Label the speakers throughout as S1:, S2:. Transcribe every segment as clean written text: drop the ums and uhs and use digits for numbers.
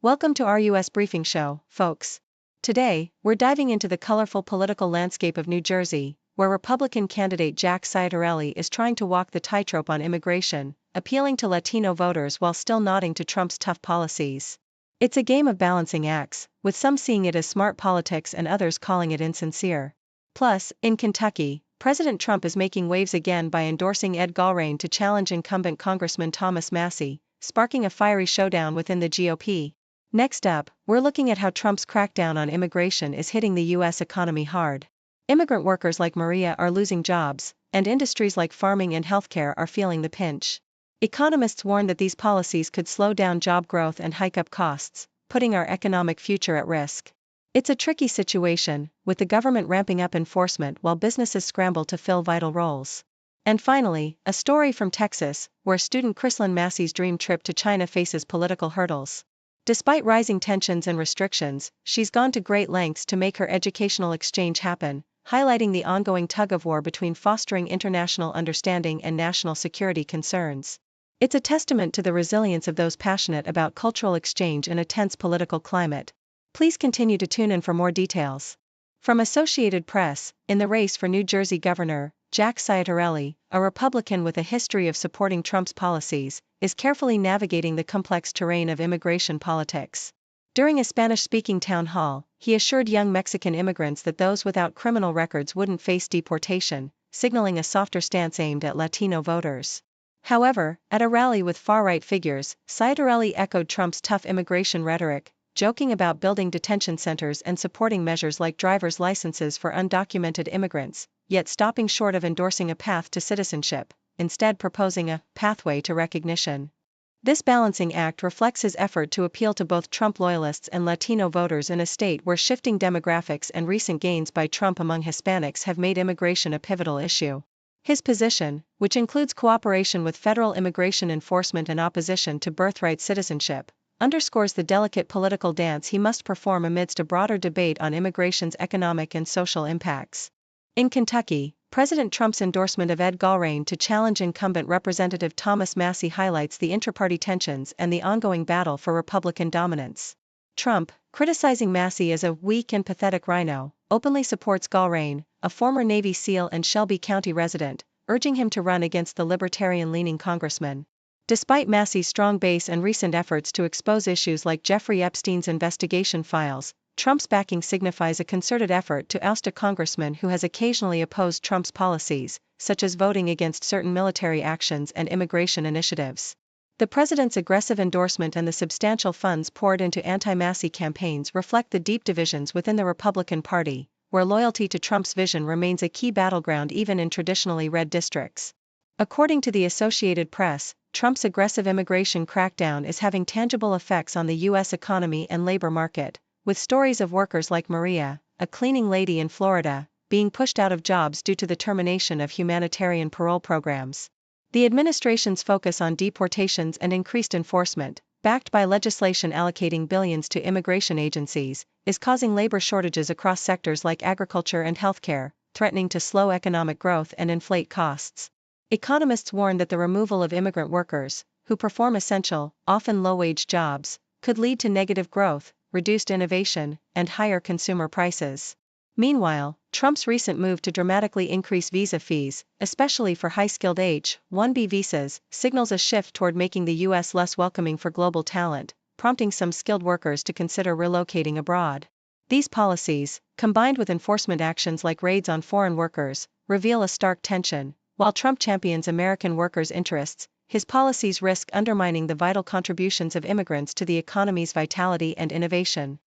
S1: Welcome to our U.S. Briefing Show, folks. Today, we're diving into the colorful political landscape of New Jersey, where Republican candidate Jack Ciattarelli is trying to walk the tightrope on immigration, appealing to Latino voters while still nodding to Trump's tough policies. It's a game of balancing acts, with some seeing it as smart politics and others calling it insincere. Plus, in Kentucky, President Trump is making waves again by endorsing Ed Gallrein to challenge incumbent Congressman Thomas Massie, sparking a fiery showdown within the GOP. Next up, we're looking at how Trump's crackdown on immigration is hitting the U.S. economy hard. Immigrant workers like Maria are losing jobs, and industries like farming and healthcare are feeling the pinch. Economists warn that these policies could slow down job growth and hike up costs, putting our economic future at risk. It's a tricky situation, with the government ramping up enforcement while businesses scramble to fill vital roles. And finally, a story from Texas, where student Chrislyn Massey's dream trip to China faces political hurdles. Despite rising tensions and restrictions, she's gone to great lengths to make her educational exchange happen, highlighting the ongoing tug-of-war between fostering international understanding and national security concerns. It's a testament to the resilience of those passionate about cultural exchange in a tense political climate. Please continue to tune in for more details. From Associated Press, in the race for New Jersey Governor, Jack Ciattarelli, a Republican with a history of supporting Trump's policies, is carefully navigating the complex terrain of immigration politics. During a Spanish-speaking town hall, he assured young Mexican immigrants that those without criminal records wouldn't face deportation, signaling a softer stance aimed at Latino voters. However, at a rally with far-right figures, Ciattarelli echoed Trump's tough immigration rhetoric, joking about building detention centers and supporting measures like driver's licenses for undocumented immigrants, yet stopping short of endorsing a path to citizenship, instead proposing a pathway to recognition. This balancing act reflects his effort to appeal to both Trump loyalists and Latino voters in a state where shifting demographics and recent gains by Trump among Hispanics have made immigration a pivotal issue. His position, which includes cooperation with federal immigration enforcement and opposition to birthright citizenship, underscores the delicate political dance he must perform amidst a broader debate on immigration's economic and social impacts. In Kentucky, President Trump's endorsement of Ed Gallrein to challenge incumbent Representative Thomas Massie highlights the inter-party tensions and the ongoing battle for Republican dominance. Trump, criticizing Massie as a weak and pathetic rhino, openly supports Gallrein, a former Navy SEAL and Shelby County resident, urging him to run against the libertarian-leaning congressman. Despite Massie's strong base and recent efforts to expose issues like Jeffrey Epstein's investigation files, Trump's backing signifies a concerted effort to oust a congressman who has occasionally opposed Trump's policies, such as voting against certain military actions and immigration initiatives. The president's aggressive endorsement and the substantial funds poured into anti-Massie campaigns reflect the deep divisions within the Republican Party, where loyalty to Trump's vision remains a key battleground even in traditionally red districts. According to the Associated Press, Trump's aggressive immigration crackdown is having tangible effects on the U.S. economy and labor market, with stories of workers like Maria, a cleaning lady in Florida, being pushed out of jobs due to the termination of humanitarian parole programs. The administration's focus on deportations and increased enforcement, backed by legislation allocating billions to immigration agencies, is causing labor shortages across sectors like agriculture and healthcare, threatening to slow economic growth and inflate costs. Economists warn that the removal of immigrant workers, who perform essential, often low-wage jobs, could lead to negative growth, reduced innovation, and higher consumer prices. Meanwhile, Trump's recent move to dramatically increase visa fees, especially for high-skilled H-1B visas, signals a shift toward making the U.S. less welcoming for global talent, prompting some skilled workers to consider relocating abroad. These policies, combined with enforcement actions like raids on foreign workers, reveal a stark tension. While Trump champions American workers' interests, his policies risk undermining the vital contributions of immigrants to the economy's vitality and innovation.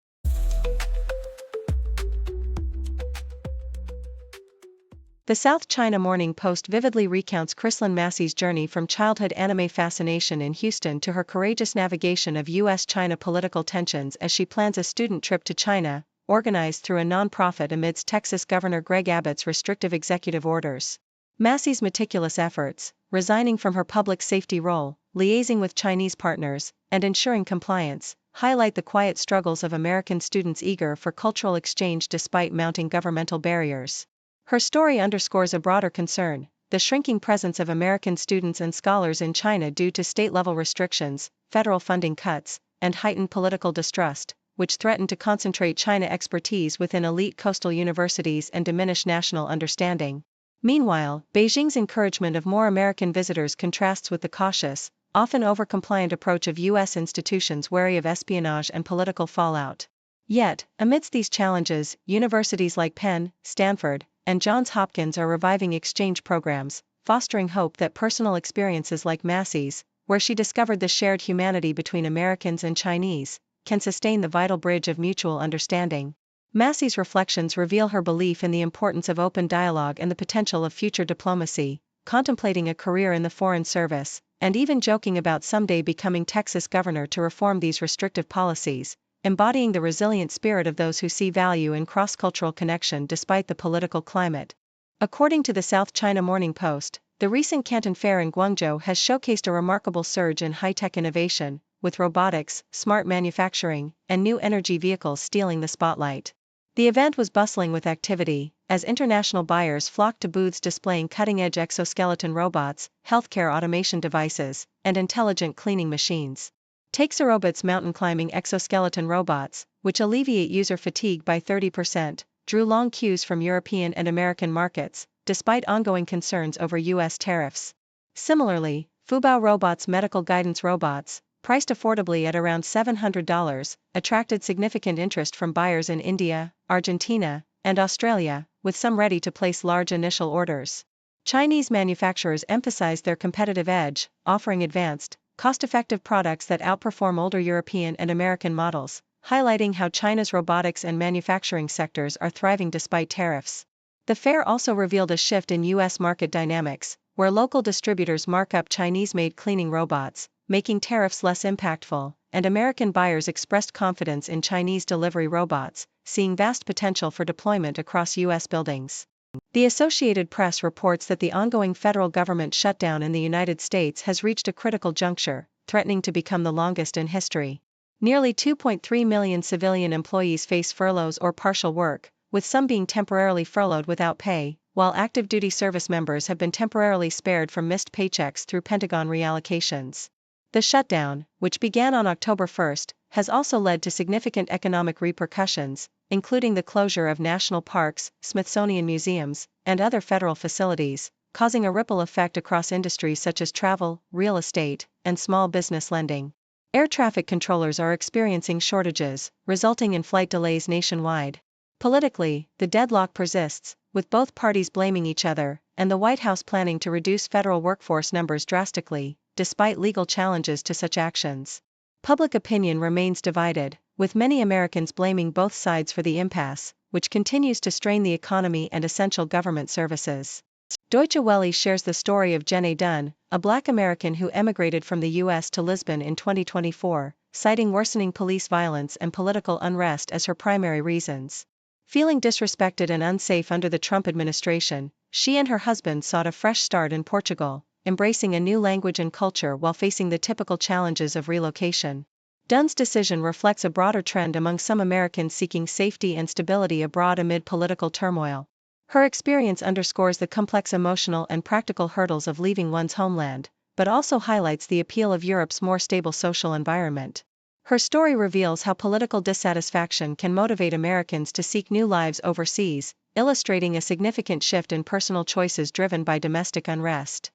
S1: The South China Morning Post vividly recounts Chrislyn Massie's journey from childhood anime fascination in Houston to her courageous navigation of U.S.-China political tensions as she plans a student trip to China, organized through a nonprofit amidst Texas Governor Greg Abbott's restrictive executive orders. Massie's meticulous efforts, resigning from her public safety role, liaising with Chinese partners, and ensuring compliance, highlight the quiet struggles of American students eager for cultural exchange despite mounting governmental barriers. Her story underscores a broader concern: the shrinking presence of American students and scholars in China due to state-level restrictions, federal funding cuts, and heightened political distrust, which threatened to concentrate China expertise within elite coastal universities and diminish national understanding. Meanwhile, Beijing's encouragement of more American visitors contrasts with the cautious, often over-compliant approach of U.S. institutions wary of espionage and political fallout. Yet, amidst these challenges, universities like Penn, Stanford, and Johns Hopkins are reviving exchange programs, fostering hope that personal experiences like Massie's, where she discovered the shared humanity between Americans and Chinese, can sustain the vital bridge of mutual understanding. Massie's reflections reveal her belief in the importance of open dialogue and the potential of future diplomacy, contemplating a career in the Foreign Service, and even joking about someday becoming Texas governor to reform these restrictive policies, embodying the resilient spirit of those who see value in cross-cultural connection despite the political climate. According to the South China Morning Post, the recent Canton Fair in Guangzhou has showcased a remarkable surge in high-tech innovation, with robotics, smart manufacturing, and new energy vehicles stealing the spotlight. The event was bustling with activity, as international buyers flocked to booths displaying cutting-edge exoskeleton robots, healthcare automation devices, and intelligent cleaning machines. Take Xerobot's mountain-climbing exoskeleton robots, which alleviate user fatigue by 30%, drew long queues from European and American markets, despite ongoing concerns over U.S. tariffs. Similarly, Fubao Robot's medical guidance robots, priced affordably at around $700, attracted significant interest from buyers in India, Argentina, and Australia, with some ready to place large initial orders. Chinese manufacturers emphasized their competitive edge, offering advanced, cost-effective products that outperform older European and American models, highlighting how China's robotics and manufacturing sectors are thriving despite tariffs. The fair also revealed a shift in U.S. market dynamics, where local distributors mark up Chinese-made cleaning robots, making tariffs less impactful, and American buyers expressed confidence in Chinese delivery robots, seeing vast potential for deployment across U.S. buildings. The Associated Press reports that the ongoing federal government shutdown in the United States has reached a critical juncture, threatening to become the longest in history. Nearly 2.3 million civilian employees face furloughs or partial work, with some being temporarily furloughed without pay, while active duty service members have been temporarily spared from missed paychecks through Pentagon reallocations. The shutdown, which began on October 1, has also led to significant economic repercussions, including the closure of national parks, Smithsonian museums, and other federal facilities, causing a ripple effect across industries such as travel, real estate, and small business lending. Air traffic controllers are experiencing shortages, resulting in flight delays nationwide. Politically, the deadlock persists, with both parties blaming each other, and the White House planning to reduce federal workforce numbers drastically, despite legal challenges to such actions. Public opinion remains divided, with many Americans blaming both sides for the impasse, which continues to strain the economy and essential government services. Deutsche Welle shares the story of Jenna Dunn, a Black American who emigrated from the U.S. to Lisbon in 2024, citing worsening police violence and political unrest as her primary reasons. Feeling disrespected and unsafe under the Trump administration, she and her husband sought a fresh start in Portugal, embracing a new language and culture while facing the typical challenges of relocation. Dunn's decision reflects a broader trend among some Americans seeking safety and stability abroad amid political turmoil. Her experience underscores the complex emotional and practical hurdles of leaving one's homeland, but also highlights the appeal of Europe's more stable social environment. Her story reveals how political dissatisfaction can motivate Americans to seek new lives overseas, illustrating a significant shift in personal choices driven by domestic unrest.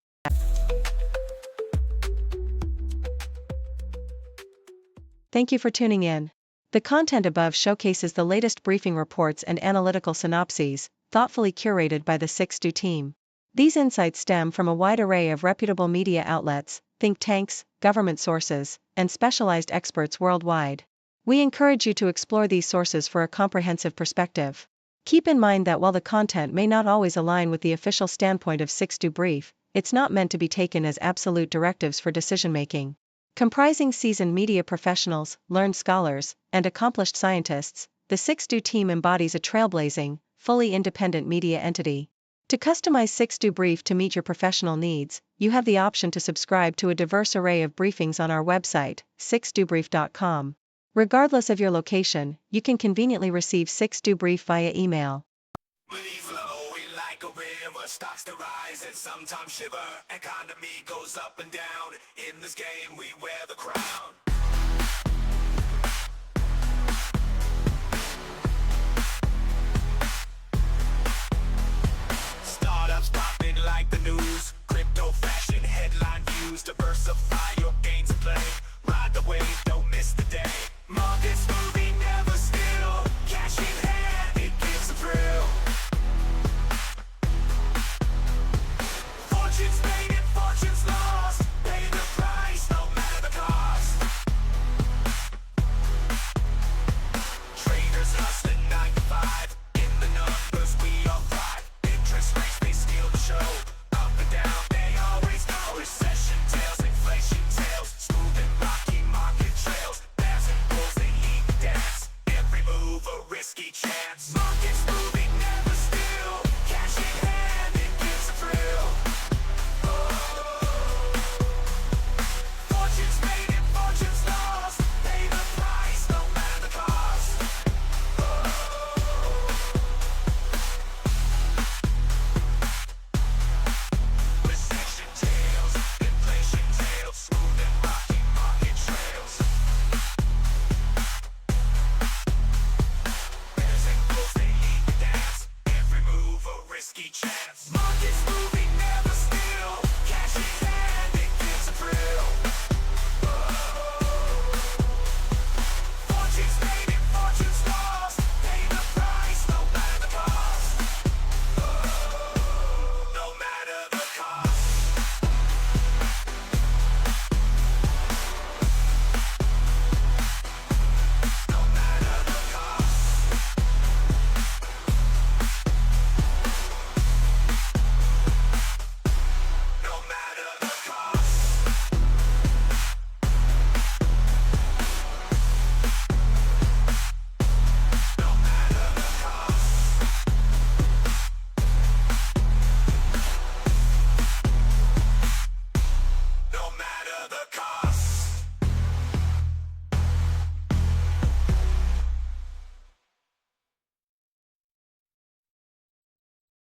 S1: Thank you for tuning in. The content above showcases the latest briefing reports and analytical synopses, thoughtfully curated by the 6Do team. These insights stem from a wide array of reputable media outlets, think tanks, government sources, and specialized experts worldwide. We encourage you to explore these sources for a comprehensive perspective. Keep in mind that while the content may not always align with the official standpoint of 6Do Brief, it's not meant to be taken as absolute directives for decision-making. Comprising seasoned media professionals, learned scholars, and accomplished scientists, the 6Do team embodies a trailblazing, fully independent media entity. To customize 6Do Brief to meet your professional needs, you have the option to subscribe to a diverse array of briefings on our website, 6dobrief.com. Regardless of your location, you can conveniently receive 6Do Brief via email. Stocks to rise and sometimes shiver. Economy goes up and down. In this game, we wear the crown.